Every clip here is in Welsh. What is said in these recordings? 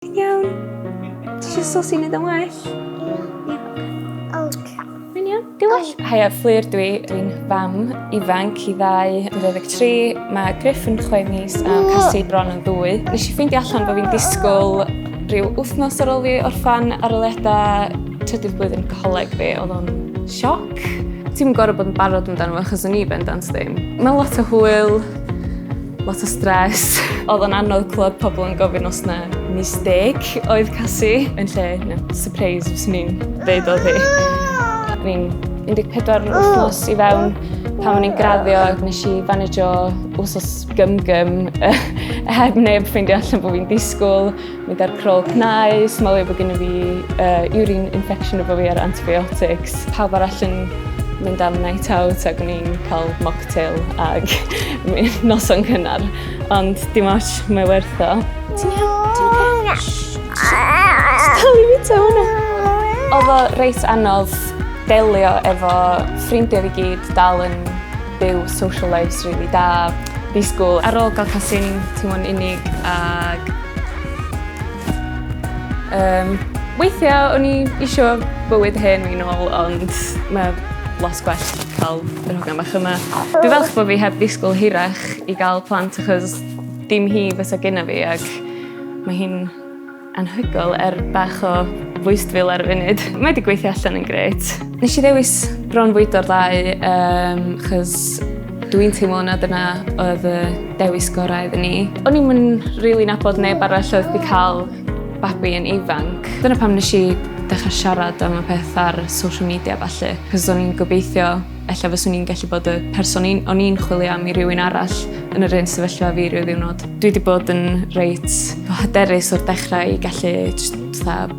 Iawn. Ti eisiau sosi wneud yn well? Mae'n iawn, di well. Haia, Fflur dwi'n fam ifanc I ddau, dwi'n 23, mae Griff yn 6 mis a Cassie bron yn 2. Nes I ffeindio allan bod fi'n disgwyl rhyw wythnos ar ôl fi orffan arholiadau trydydd blwyddyn coleg fi, oedd o'n sioc. Ti'n gorfod bod yn barod amdano fo achos o'n I bendant ddim. Mae lot o hwyl, lot o stress. Oedd o'n anodd clywed pobl yn gofyn os na mistake oedd Cassie. Yn lle, surprise fyswn i'n dweud oedd hi. Ni'n 14 wythnos I fewn pan o'n i'n graddio, nes I fanegio wsos gym heb neb ffeindio allan bod fi'n disgwyl, mynd ar crol cnau, smalio bod gen I fi urine infection efo fi ar antibiotics. Pawb arall yn mynd am night out ac o'n i'n cael mocktail ag noson cynnar, ond dim ots, mae werth o. Ti'n iawn? Ti'n oce? Dal I fita hwnna. Oedd o reit anodd delio efo ffrindiau fi gyd dal yn byw social lives rili da, disgwyl. Ar ôl gael Cassie'n teimlo'n unig ag weithiau o'n I isio bywyd hen fi'n ôl, ond mae lot gwell cael yr hogan bach yma. Dwi'n falch bod fi heb disgwyl hirach I gael plant achos dim hi fysa gyda fi ac mae hi'n anhygoel bach o fwystfil ar y funud. Mae wedi gweithio allan yn grêt. Nes I ddewis Bronfwydo'r ddau achos dwi'n teimlo na dyna oedd y dewis gorau iddyn ni. O'n I'm rili nabod neb arall oedd wedi cael babi yn ifanc. Dyna pam nes I dechrau siarad am y peth ar social media falle. Cos o'n i'n gobeithio ella fyswn i'n gallu bod y person o'n i'n chwilio am I rywun arall yn yr un sefyllfa fi ryw ddiwrnod. Dwi wedi bod yn reit hyderus o'r dechrau I gallu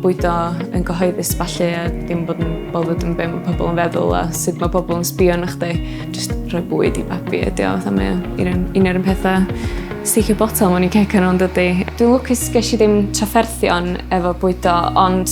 bwydo yn gyhoeddus falle a dim bod yn bothered yn be mae pobl yn feddwl a sut mae pobl yn sbio arno chdi. Just rhoi bwyd I babi ydi o, mae un o'r pethau sticio botel mewn I cecan o'n dydi. Dwi'n lwcus ges I ddim trafferthion efo bwydo, ond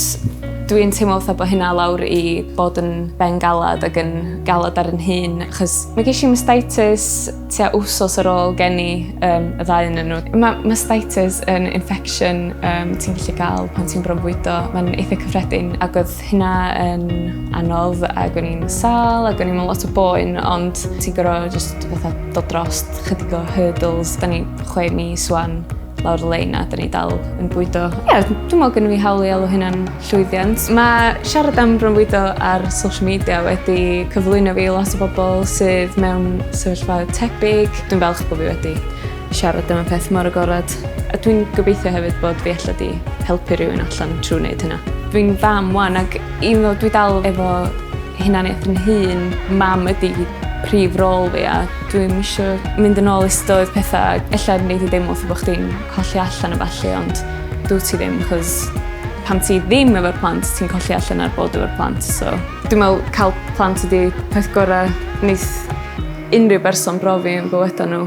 dwi'n teimlo fatha bod hynna lawr I bod yn ben galad ac yn galad ar yn hun, achos mae ges I mastitis tua wsos ar ôl gen I y ddau yn nhw. Mae mastitis yn infection ti'n gallu gael pan ti'n bronfwydo. Mae'n eitha cyffredin ac oedd hynna yn anodd ac o'n i'n sal ac o'n i'n lot o boen, ond ti'n gorfod just fatha dod drost chydig o hurdles. Da ni 6 mis wan lawr y lein a da ni dal yn bwydo. Dwi'n meddwl gen I fi hawl I alw hynna'n llwyddiant. Mae siarad am bronfwydo ar social media wedi cyflwyno fi lot o bobl sydd mewn sefyllfa tebyg. Dwi'n falch bod fi wedi siarad am y peth mor agorad. A dwi'n gobeithio hefyd bod fi allan di helpu rhywun allan trwy wneud hynna. Dwi'n fam wan ac un ddo dwi dal efo hunaniaeth yn hun, mam ydi prif rôl fi a dwi'n eisiau mynd yn ôl I ystod pethau. Ella wneud I deimlo bod chdi'n colli allan y falle, ond dwi ti ddim, achos pam ti ddim efo'r plant, ti'n colli allan ar bod efo'r plant. So, dwi'n meddwl cael plant ydi peth gorau wneith unrhyw berson brofi yn bywydau nhw.